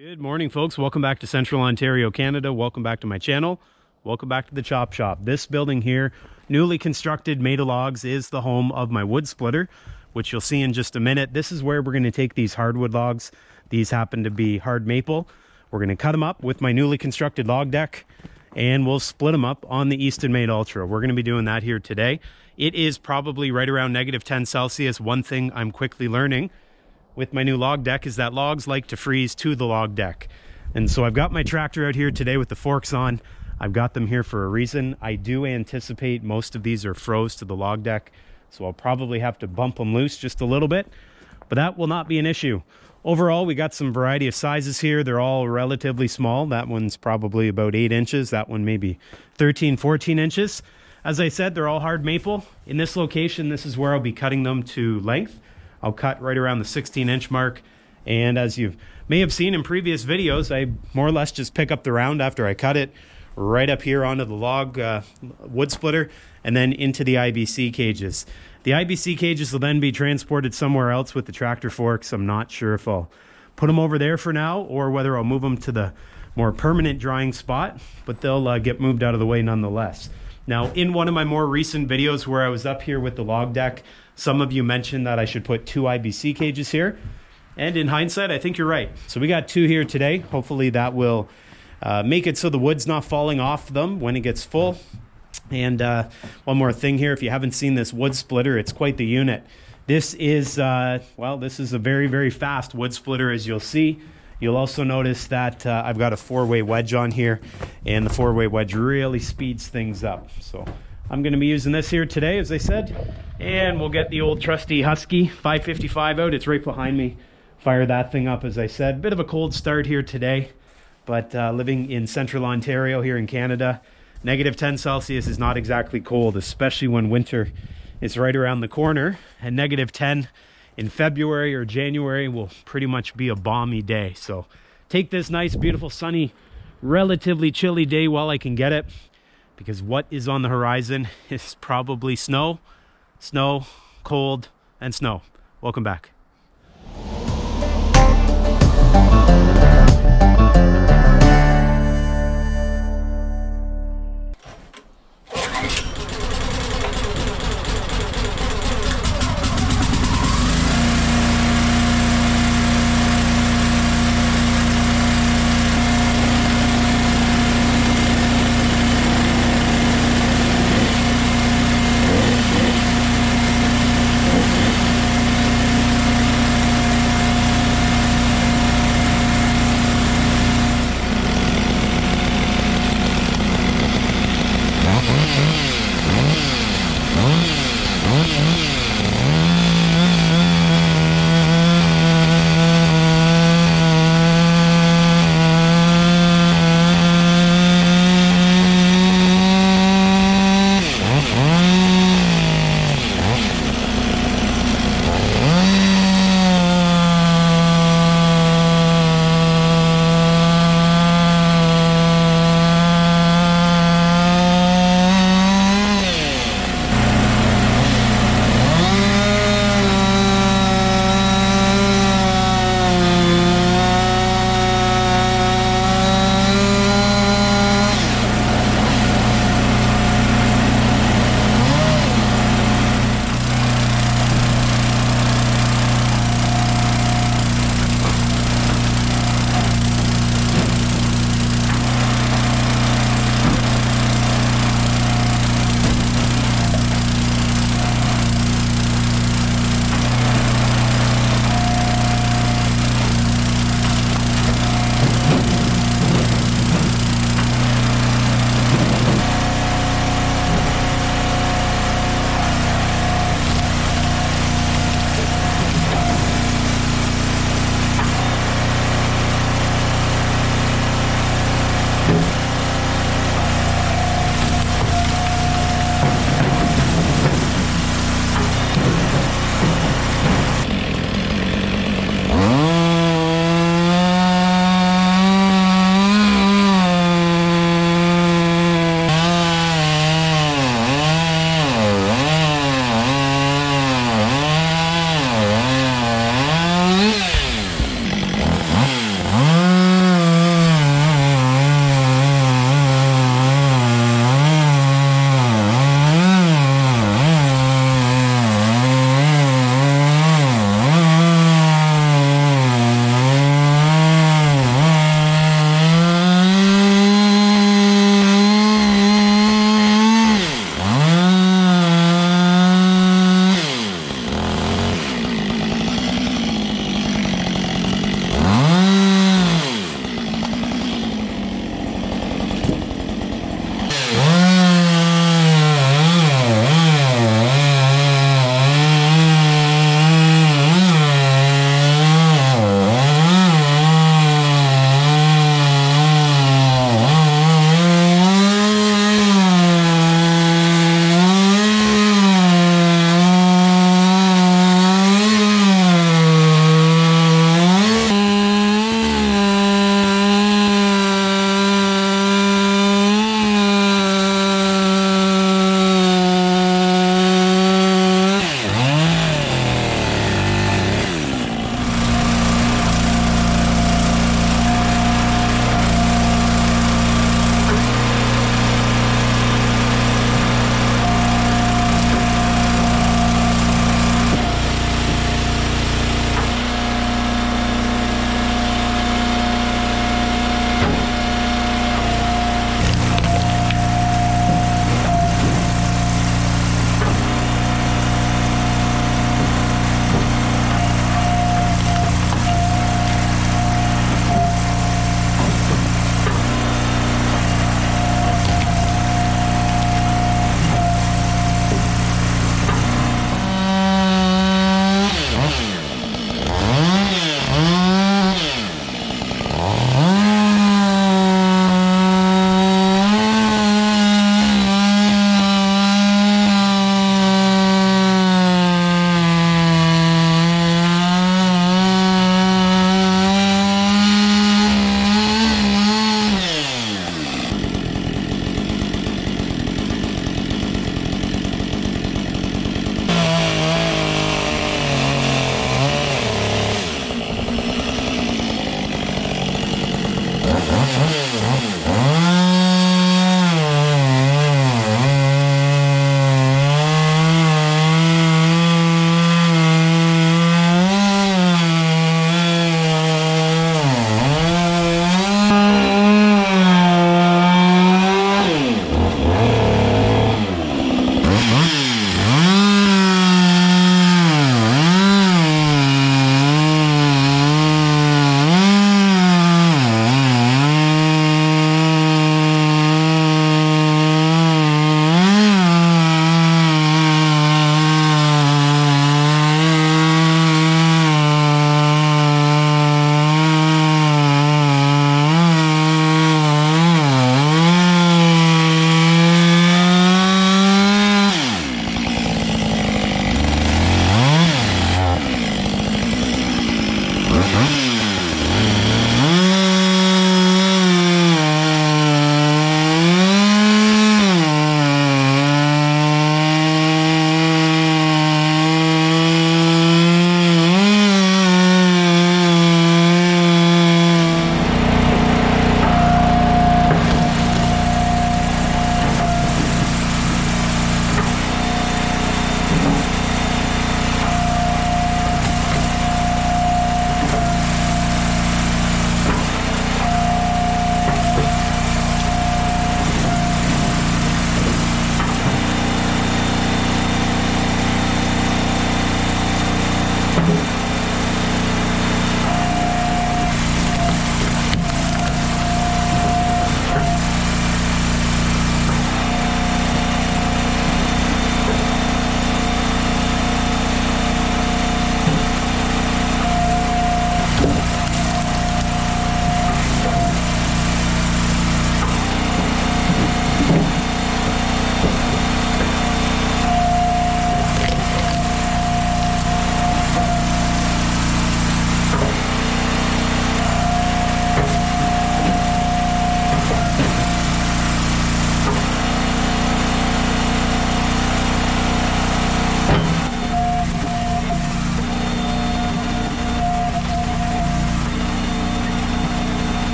Good morning, folks. Welcome back to Central Ontario, Canada. Welcome back to my channel. Welcome back to the Chop Shop. This building here, newly constructed, made of logs, is the home of my wood splitter, which you'll see in just a minute. This is where we're going to take these hardwood logs. These happen to be hard maple. We're going to cut them up with my newly constructed log deck, and we'll split them up on the Eastonmade Ultra. We're going to be doing that here today. It is probably right around -10°C. One thing I'm quickly learning with my new log deck is that logs like to freeze to the log deck. And so I've got my tractor out here today with the forks on. I've got them here for a reason. I do anticipate most of these are froze to the log deck, so I'll probably have to bump them loose just a little bit, but that will not be an issue. Overall, we got some variety of sizes here. They're all relatively small. That one's probably about 8 inches. That one maybe 13, 14 inches. As I said, they're all hard maple. In this location, this is where I'll be cutting them to length. I'll cut right around the 16-inch mark. And as you may have seen in previous videos, I more or less just pick up the round after I cut it right up here onto the log wood splitter and then into the IBC cages. The IBC cages will then be transported somewhere else with the tractor forks. I'm not sure if I'll put them over there for now or whether I'll move them to the more permanent drying spot, but they'll get moved out of the way nonetheless. Now, in one of my more recent videos where I was up here with the log deck, some of you mentioned that I should put 2 IBC cages here. And in hindsight, I think you're right. So we got 2 here today. Hopefully that will make it so the wood's not falling off them when it gets full. And one more thing here, if you haven't seen this wood splitter, it's quite the unit. This is, this is a very, very fast wood splitter, as you'll see. You'll also notice that I've got a 4-way wedge on here, and the 4-way wedge really speeds things up. So I'm going to be using this here today, as I said, and we'll get the old trusty Husky 555 out. It's right behind me. Fire that thing up, as I said. Bit of a cold start here today, but living in Central Ontario here in Canada, -10°C is not exactly cold, especially when winter is right around the corner, and -10 in February or January will pretty much be a balmy day. So take this nice, beautiful, sunny, relatively chilly day while I can get it, because what is on the horizon is probably snow, cold, and snow. Welcome back.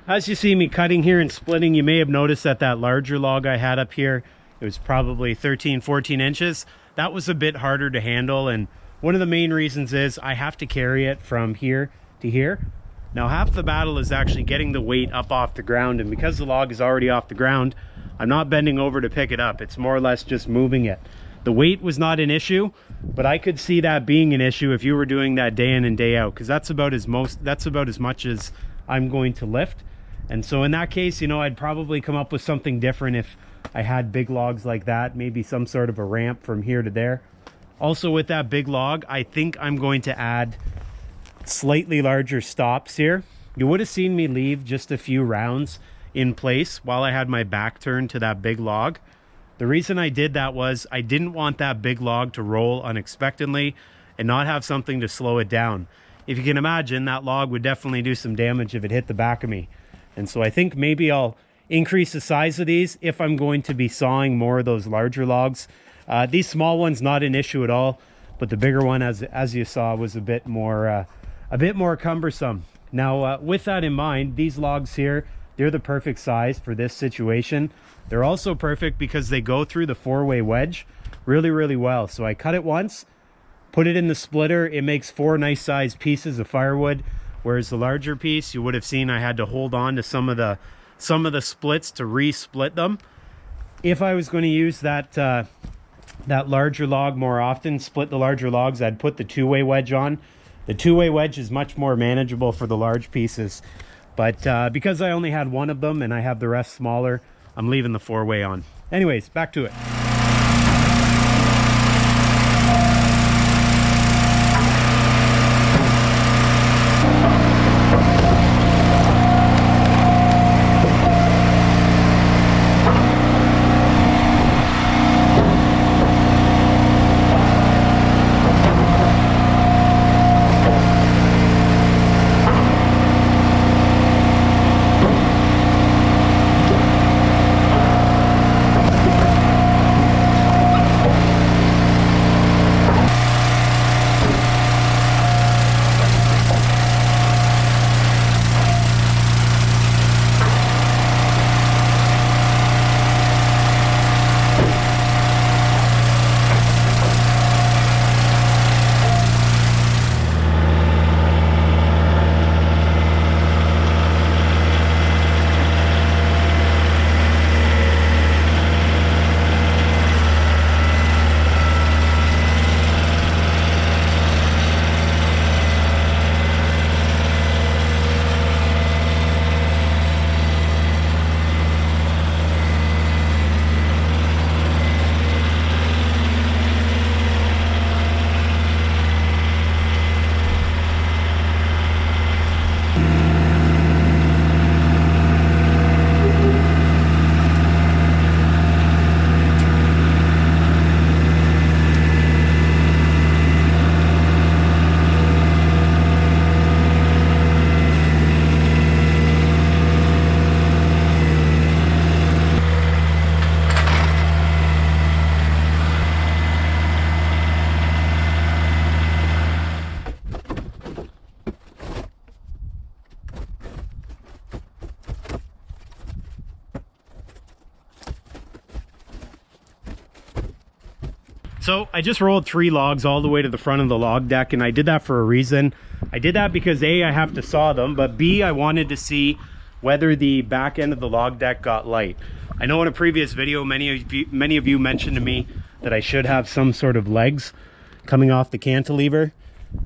As you see me cutting here and splitting, you may have noticed that that larger log I had up here, it was probably 13, 14 inches. That was a bit harder to handle, and one of the main reasons is I have to carry it from here to here. Now half the battle is actually getting the weight up off the ground, and because the log is already off the ground, I'm not bending over to pick it up. It's more or less just moving it. The weight was not an issue, but I could see that being an issue if you were doing that day in and day out, because that's about as much as I'm going to lift. And so in that case, you know, I'd probably come up with something different if I had big logs like that, maybe some sort of a ramp from here to there. Also with that big log, I think I'm going to add slightly larger stops here. You would have seen me leave just a few rounds in place while I had my back turned to that big log. The reason I did that was I didn't want that big log to roll unexpectedly and not have something to slow it down. If you can imagine, that log would definitely do some damage if it hit the back of me. And so I think maybe I'll increase the size of these if I'm going to be sawing more of those larger logs. These small ones, not an issue at all, but the bigger one, as you saw, was a bit more cumbersome. Now, with that in mind, these logs here, they're the perfect size for this situation. They're also perfect because they go through the 4-way wedge really, really well. So I cut it once, put it in the splitter. It makes 4 nice sized pieces of firewood. Whereas the larger piece, you would have seen I had to hold on to some of the splits to re-split them. If I was going to use that larger log more often, split the larger logs, I'd put the 2-way wedge on. The 2-way wedge is much more manageable for the large pieces. But because I only had one of them and I have the rest smaller, I'm leaving the 4-way on. Anyways, back to it. So I just rolled 3 logs all the way to the front of the log deck, and I did that for a reason. I did that because A, I have to saw them, but B, I wanted to see whether the back end of the log deck got light. I know in a previous video, many of you mentioned to me that I should have some sort of legs coming off the cantilever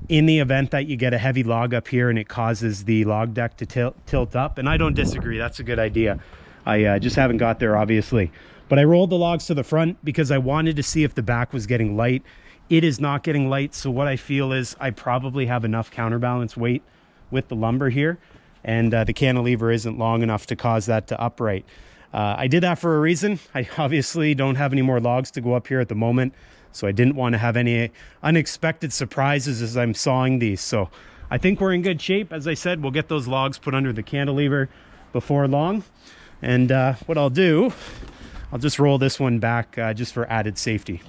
in the event that you get a heavy log up here and it causes the log deck to tilt up. And I don't disagree, that's a good idea. I just haven't got there, obviously. But I rolled the logs to the front because I wanted to see if the back was getting light. It is not getting light, so what I feel is I probably have enough counterbalance weight with the lumber here, and the cantilever isn't long enough to cause that to upright. I did that for a reason. I obviously don't have any more logs to go up here at the moment, so I didn't want to have any unexpected surprises as I'm sawing these. So I think we're in good shape. As I said, we'll get those logs put under the cantilever before long. And what I'll do, I'll just roll this one back just for added safety.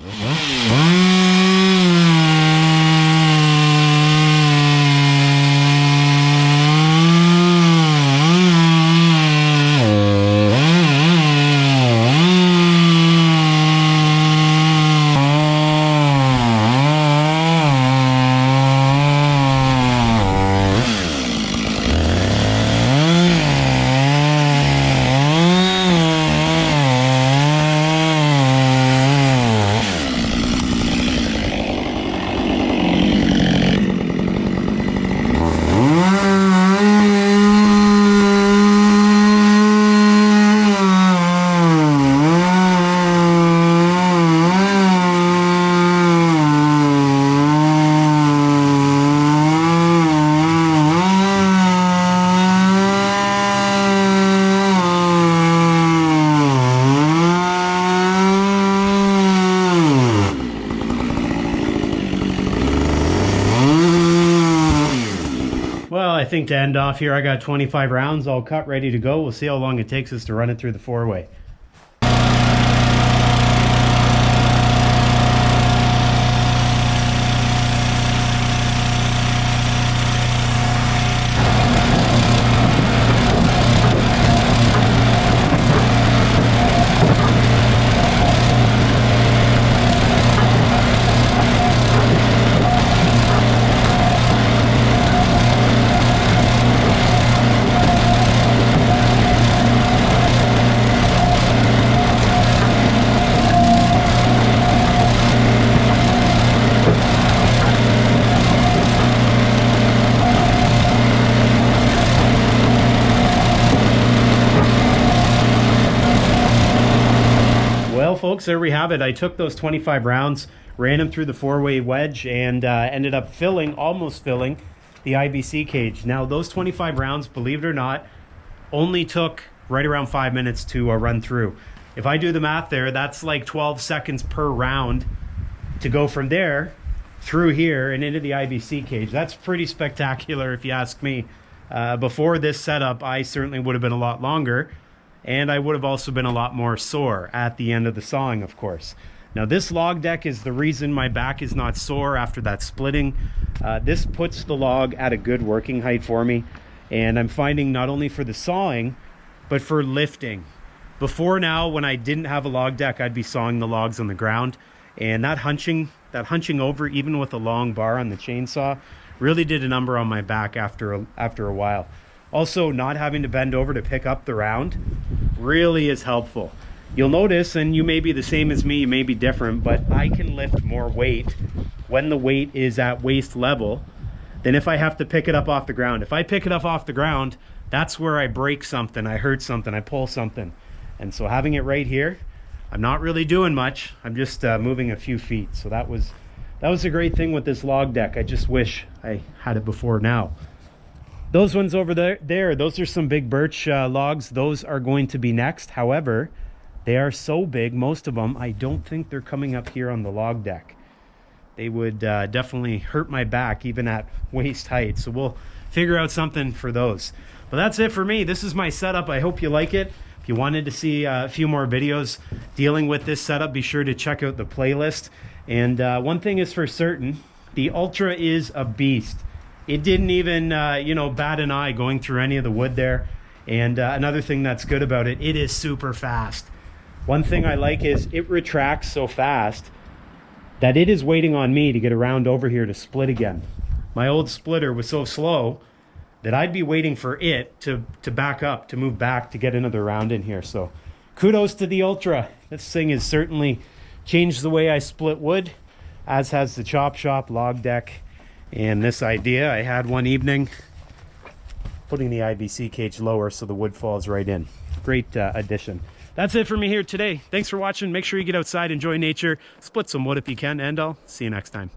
I think to end off here, I got 25 rounds all cut, ready to go. We'll see how long it takes us to run it through the 4-way. Well, folks, there we have it. I took those 25 rounds, ran them through the 4-way wedge, and ended up almost filling the IBC cage. Now, those 25 rounds, believe it or not, only took right around 5 minutes to run through. If I do the math there, that's like 12 seconds per round to go from there through here and into the IBC cage. That's pretty spectacular if you ask me. Before this setup, I certainly would have been a lot longer, and I would have also been a lot more sore at the end of the sawing, of course. Now, this log deck is the reason my back is not sore after that splitting. This puts the log at a good working height for me, and I'm finding not only for the sawing, but for lifting. Before now, when I didn't have a log deck, I'd be sawing the logs on the ground, and that hunching over, even with a long bar on the chainsaw, really did a number on my back after a while. Also, not having to bend over to pick up the round really is helpful. You'll notice, and you may be the same as me, you may be different, but I can lift more weight when the weight is at waist level than if I have to pick it up off the ground. If I pick it up off the ground, that's where I break something, I hurt something, I pull something. And so having it right here, I'm not really doing much. I'm just moving a few feet. So that was a great thing with this log deck. I just wish I had it before now. Those ones over there, those are some big birch logs. Those are going to be next. However, they are so big, most of them, I don't think they're coming up here on the log deck. They would definitely hurt my back, even at waist height. So we'll figure out something for those. But that's it for me. This is my setup. I hope you like it. If you wanted to see a few more videos dealing with this setup, be sure to check out the playlist. And one thing is for certain, the Ultra is a beast. It didn't even, bat an eye going through any of the wood there. And another thing that's good about it, it is super fast. One thing I like is it retracts so fast that it is waiting on me to get around over here to split again. My old splitter was so slow that I'd be waiting for it to back up, to move back to get another round in here. So kudos to the Ultra. This thing has certainly changed the way I split wood, as has the chop shop, log deck, and this idea I had one evening, putting the IBC cage lower so the wood falls right in. Great addition. That's it for me here today. Thanks for watching. Make sure you get outside, enjoy nature, split some wood if you can, and I'll see you next time.